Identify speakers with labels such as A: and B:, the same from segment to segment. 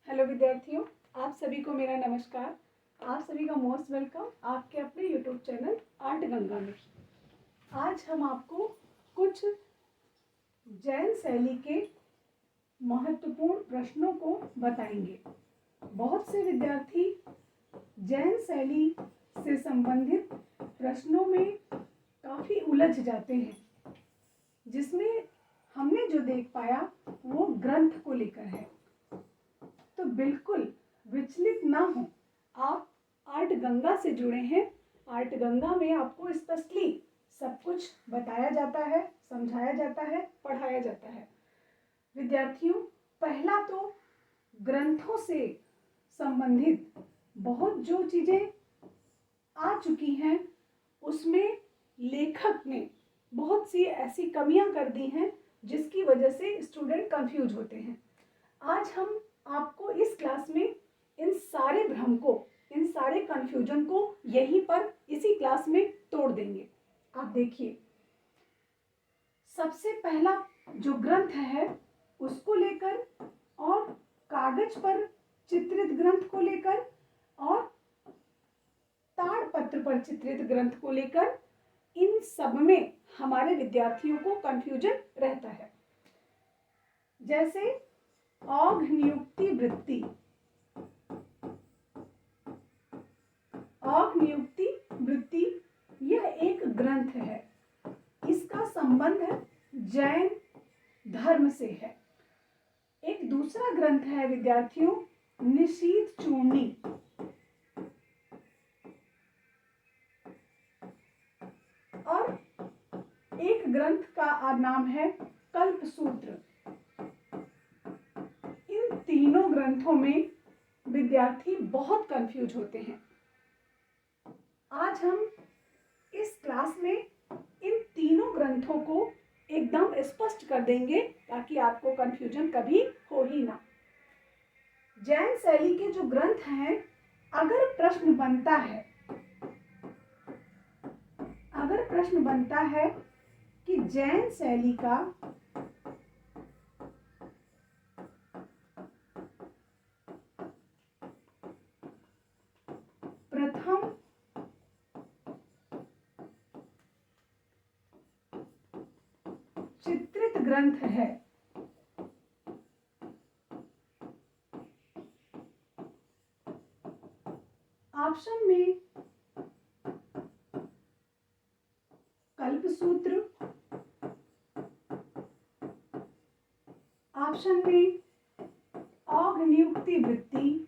A: Hello विद्यार्थियों, आप सभी को मेरा नमस्कार। आप सभी का मोस्ट वेलकम आपके अपने यूट्यूब चैनल आर्ट गंगा में। आज हम आपको कुछ जैन शैली के महत्वपूर्ण प्रश्नों को बताएंगे। बहुत से विद्यार्थी जैन शैली से संबंधित प्रश्नों में काफ़ी उलझ जाते हैं, जिसमें हमने जो देख पाया वो ग्रंथ को लेकर है। तो बिल्कुल विचलित ना हो, आप आर्ट गंगा से जुड़े हैं। आर्ट गंगा में आपको स्पष्टली सब कुछ बताया जाता है, समझाया जाता है, पढ़ाया जाता है। विद्यार्थियों, पहला तो ग्रंथों से संबंधित बहुत जो चीज़ें आ चुकी हैं उसमें लेखक ने बहुत सी ऐसी कमियां कर दी हैं जिसकी वजह से स्टूडेंट कंफ्यूज होते हैं। आज हम आपको इस क्लास में इन सारे भ्रम को, इन सारे कंफ्यूजन को यहीं पर इसी क्लास में तोड़ देंगे। आप देखिए, सबसे पहला जो ग्रंथ है उसको लेकर और कागज पर चित्रित ग्रंथ को लेकर और ताड़पत्र पर चित्रित ग्रंथ को लेकर, इन सब में हमारे विद्यार्थियों को कंफ्यूजन रहता है। जैसे औघ नियुक्ति वृत्ति, औघ नियुक्ति वृत्ति यह एक ग्रंथ है। इसका संबंध जैन धर्म से है। एक दूसरा ग्रंथ है विद्यार्थियों निशीथ चूर्णी, और एक ग्रंथ का नाम है कल्पसूत्र। इन तीनों ग्रंथों में विद्यार्थी बहुत कंफ्यूज होते हैं। आज हम इस क्लास में इन तीनों ग्रंथों को एकदम स्पष्ट कर देंगे ताकि आपको कंफ्यूजन कभी हो ही ना। जैन शैली के जो ग्रंथ हैं, अगर प्रश्न बनता है कि जैन शैली का प्रथम चित्रित ग्रंथ है, ऑप्शन में कल्पसूत्र, ऑप्शन में औघ नियुक्ति वृत्ति,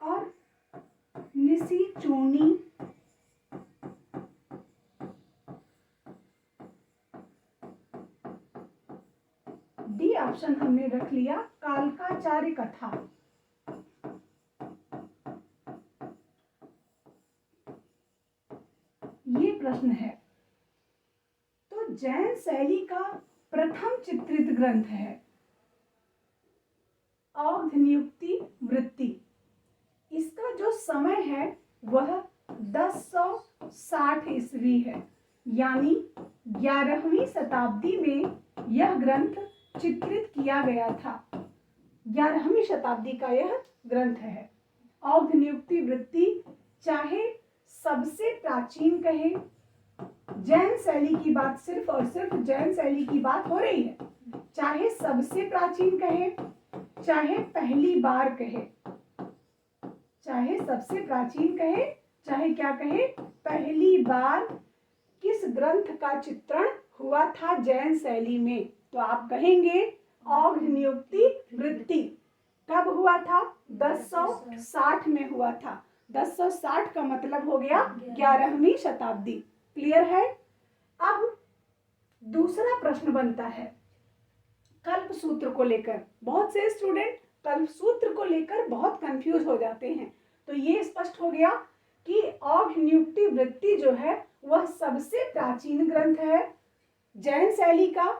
A: और निशीथ चूर्णी, डी ऑप्शन हमने रख लिया कालकाचार्य कथा। ये प्रश्न है। तो जैन शैली का प्रथम चित्रित ग्रंथ है औघ नियुक्ति वृत्ति। इसका जो समय है वह 1060 ईस्वी है, यानी 11वीं शताब्दी में यह ग्रंथ चित्रित किया गया था। 11वीं शताब्दी का यह ग्रंथ है। औघ नियुक्ति वृत्ति चाहे सबसे प्राचीन कहे, जैन शैली की बात सिर्फ और सिर्फ जैन शैली की बात हो रही है, चाहे सबसे प्राचीन कहे, चाहे पहली बार कहे, चाहे सबसे प्राचीन कहे, चाहे क्या कहे, पहली बार किस ग्रंथ का चित्रण हुआ था जैन शैली में, तो आप कहेंगे औघ नियुक्ति वृत्ति। कब हुआ था? 1060 में हुआ था। 1060 का मतलब हो गया 11वीं शताब्दी। क्लियर है? अब दूसरा प्रश्न बनता है कल्पसूत्र को लेकर। बहुत से स्टूडेंट कल्पसूत्र को लेकर बहुत कंफ्यूज हो जाते हैं। तो ये स्पष्ट हो गया कि औघ नियुक्ति वृत्ति जो है वह सबसे प्राचीन ग्रंथ है, जैन शैली का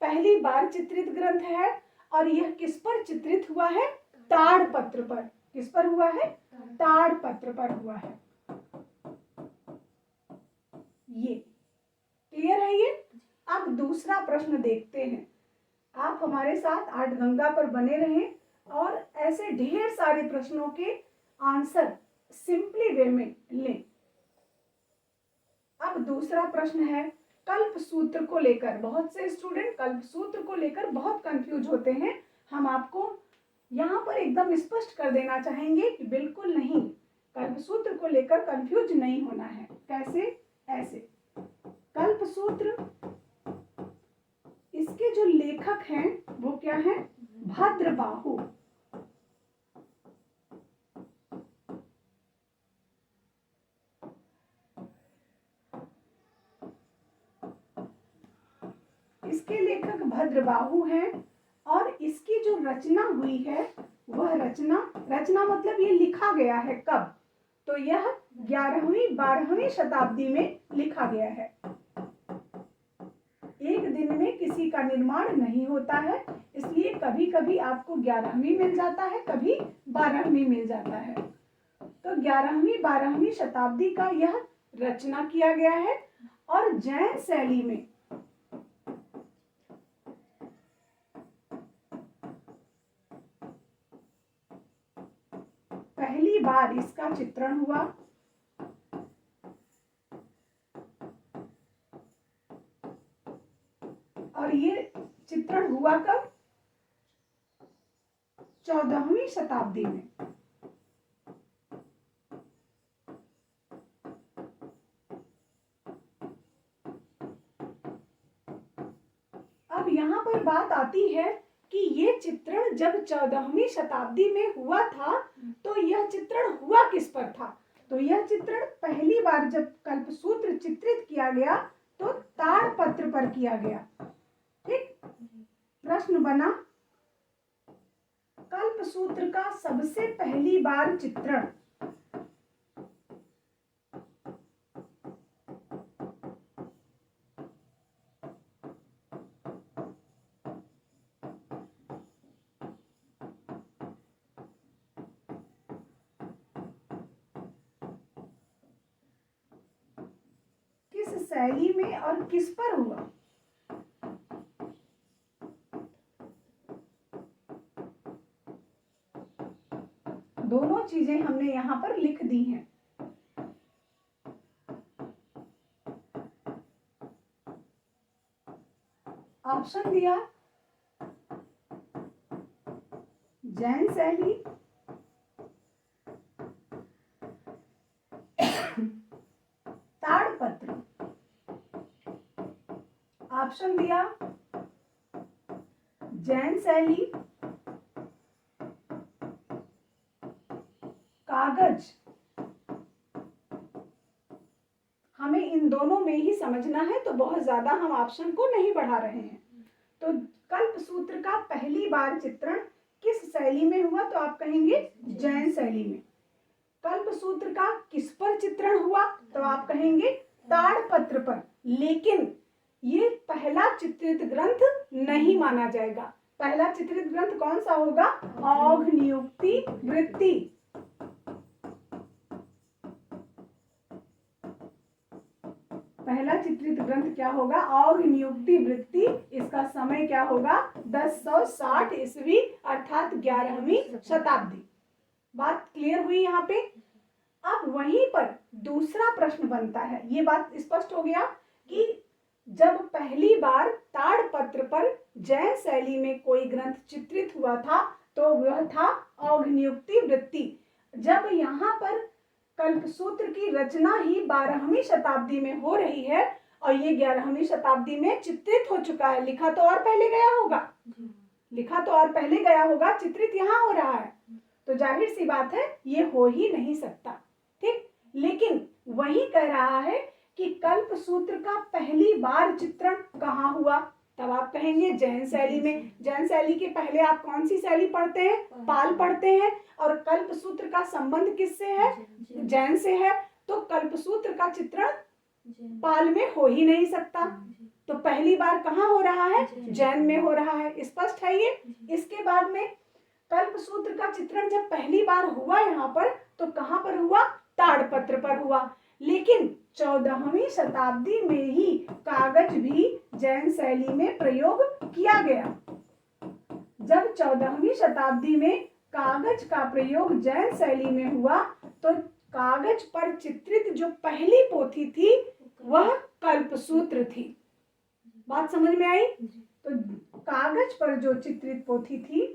A: पहली बार चित्रित ग्रंथ है, और यह किस पर चित्रित हुआ है? ताड़पत्र पर। किस पर हुआ है? ताड़पत्र पर हुआ है। ये क्लियर है ये। अब दूसरा प्रश्न देखते हैं। आप हमारे साथ आठ गंगा पर बने रहें और ऐसे ढेर सारे प्रश्नों के आंसर सिंपली वे में लें। अब दूसरा प्रश्न है कल्प सूत्र को लेकर। बहुत से स्टूडेंट कल्प सूत्र को लेकर बहुत कंफ्यूज होते हैं। हम आपको यहाँ पर एकदम स्पष्ट कर देना चाहेंगे कि बिल्कुल नहीं, कल्प सूत्र को लेकर कंफ्यूज नहीं होना है। कैसे? ऐसे कल्प सूत्र, इसके जो लेखक हैं वो क्या है? भद्रबाहु। इसके लेखक भद्रबाहु हैं और इसकी जो रचना हुई है वह रचना मतलब ये लिखा गया है कब? तो यह 11वीं 12वीं शताब्दी में लिखा गया है। एक दिन में किसी का निर्माण नहीं होता है, इसलिए कभी कभी आपको 11वीं मिल जाता है, कभी 12वीं मिल जाता है। तो 11वीं 12वीं शताब्दी का यह रचना किया गया है और जैन शैली में पहली बार इसका चित्रण हुआ। और ये चित्रण हुआ कब? 14वीं शताब्दी में। अब यहाँ पर बात आती है कि ये चित्रण जब 14वीं शताब्दी में हुआ था तो यह चित्रण हुआ किस पर था? तो यह चित्रण पहली बार जब कल्पसूत्र चित्रित किया गया तो ताड़पत्र पर किया गया। ठीक, प्रश्न बना कल्पसूत्र का सबसे पहली बार चित्रण शैली में और किस पर हुआ? दोनों चीजें हमने यहां पर लिख दी हैं। ऑप्शन दिया जैन शैली, ताड़पत्र। ऑप्शन दिया जैन शैली, कागज। हमें इन दोनों में ही समझना है तो बहुत ज्यादा हम ऑप्शन को नहीं बढ़ा रहे हैं। तो कल्पसूत्र का पहली बार चित्रण किस शैली में हुआ? तो आप कहेंगे जैन शैली में। कल्पसूत्र का किस पर चित्रण हुआ? तो आप कहेंगे ताड़पत्र पर। लेकिन ये पहला चित्रित ग्रंथ नहीं माना जाएगा। पहला चित्रित ग्रंथ कौन सा होगा? औघ नियुक्ति वृत्ति। पहला चित्रित ग्रंथ क्या होगा? औघ नियुक्ति वृत्ति। इसका समय क्या होगा? 1060 ईस्वी अर्थात 11वीं शताब्दी। बात क्लियर हुई यहाँ पे। अब वहीं पर दूसरा प्रश्न बनता है। ये बात स्पष्ट हो गया कि जब पहली बार ताड़पत्र पर जैन शैली में कोई ग्रंथ चित्रित हुआ था तो वह था औघ नियुक्ति वृत्ति। जब यहाँ पर कल्पसूत्र की रचना ही 12वीं शताब्दी में हो रही है और ये 11वीं शताब्दी में चित्रित हो चुका है, लिखा तो और पहले गया होगा, लिखा तो और पहले गया होगा, चित्रित यहाँ हो रहा है, तो जाहिर सी बात है ये हो ही नहीं सकता। ठीक, लेकिन वही कह रहा है कि कल्पसूत्र का पहली बार चित्रण कहाँ हुआ? तब आप कहेंगे जैन शैली में। जैन शैली के पहले आप कौन सी शैली पढ़ते हैं? पाल पढ़ते हैं। और कल्पसूत्र का संबंध किससे है? जैन से है। तो कल्पसूत्र का चित्रण पाल में हो ही नहीं सकता। तो पहली बार कहाँ हो रहा है? जैन में हो रहा है। स्पष्ट है ये। इसके बाद में कल्पसूत्र का चित्रण जब पहली बार हुआ यहाँ पर तो कहाँ पर हुआ? ताड़पत्र पर हुआ। लेकिन 14वीं शताब्दी में ही कागज भी जैन शैली में प्रयोग किया गया। जब 14वीं शताब्दी में कागज का प्रयोग जैन शैली में हुआ तो कागज पर चित्रित जो पहली पोथी थी वह कल्पसूत्र थी। बात समझ में आई? तो कागज पर जो चित्रित पोथी थी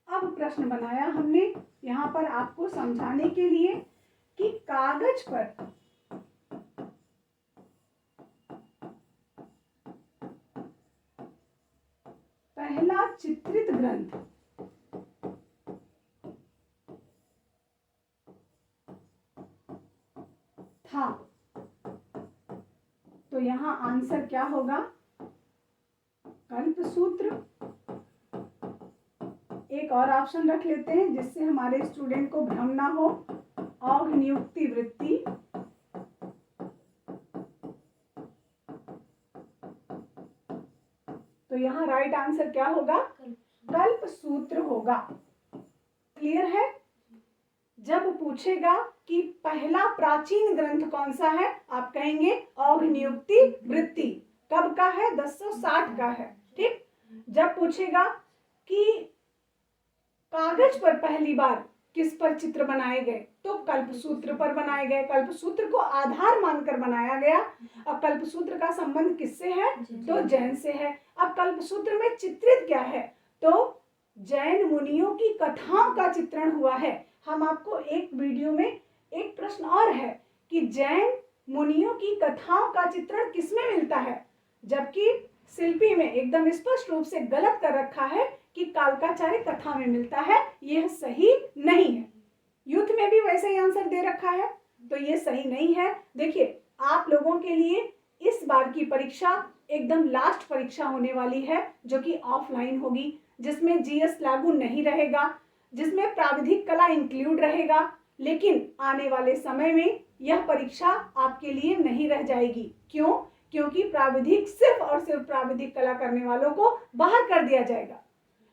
A: अब प्रश्न बनाया हमने यहाँ पर आपको समझाने के लिए कि कागज पर पहला चित्रित ग्रंथ था। तो यहाँ आंसर क्या होगा? कल्पसूत्र। एक और ऑप्शन रख लेते हैं जिससे हमारे स्टूडेंट को भ्रम ना हो, औघ नियुक्ति वृत्ति। तो यहाँ राइट आंसर क्या होगा? कल्पसूत्र होगा। क्लियर है? जब पूछेगा कि पहला प्राचीन ग्रंथ कौन सा है, आप कहेंगे औघ नियुक्ति वृत्ति। कब का है? 1060 का है। ठीक। जब पूछेगा कि कागज पर पहली बार किस पर चित्र बनाए गए, तो कल्पसूत्र पर बनाए गए। कल्पसूत्र को आधार मानकर बनाया गया। अब कल्पसूत्र का संबंध किससे है? तो जैन से है। अब कल्पसूत्र में चित्रित क्या है? तो जैन मुनियों की कथाओं का चित्रण हुआ है। हम आपको एक वीडियो में एक प्रश्न और है कि जैन मुनियों की कथाओं का चित्रण किसमें मिलता है, जबकि शिल्पी में एकदम स्पष्ट रूप से गलत कर रखा है कि कालकाचार्य कथा में मिलता है। यह सही नहीं है। यूथ में भी वैसे ही आंसर दे रखा है, तो ये सही नहीं है। देखिए, आप लोगों के लिए इस बार की परीक्षा एकदम लास्ट परीक्षा होने वाली है, जो कि ऑफलाइन होगी, जिसमें जीएस लागू नहीं रहेगा, जिसमें प्राविधिक कला इंक्लूड रहेगा। लेकिन आने वाले समय में यह परीक्षा आपके लिए नहीं रह जाएगी। क्यों? क्योंकि प्राविधिक सिर्फ और सिर्फ प्राविधिक कला करने वालों को बाहर कर दिया जाएगा।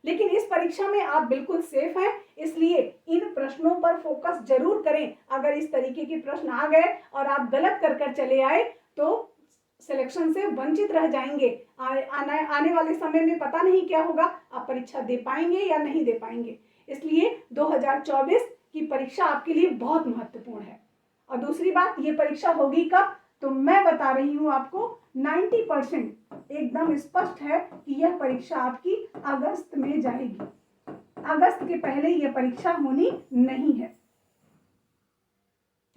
A: लेकिन इस परीक्षा में आप बिल्कुल सेफ हैं, इसलिए इन प्रश्नों पर फोकस जरूर करें। अगर इस तरीके के प्रश्न आ गए और आप गलत कर चले आए तो सिलेक्शन से वंचित रह जाएंगे। आने वाले समय में पता नहीं क्या होगा, आप परीक्षा दे पाएंगे या नहीं दे पाएंगे। इसलिए 2024 की परीक्षा आपके लिए बहुत महत्वपूर्ण है। और दूसरी बात, ये परीक्षा होगी कब? तो मैं बता रही हूँ आपको 90% एकदम स्पष्ट है कि यह परीक्षा आपकी अगस्त में जाएगी। अगस्त के पहले यह परीक्षा होनी नहीं है।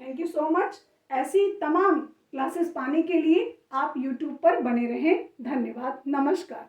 A: Thank you so much. ऐसी तमाम क्लासेस पाने के लिए आप YouTube पर बने रहें। धन्यवाद। नमस्कार।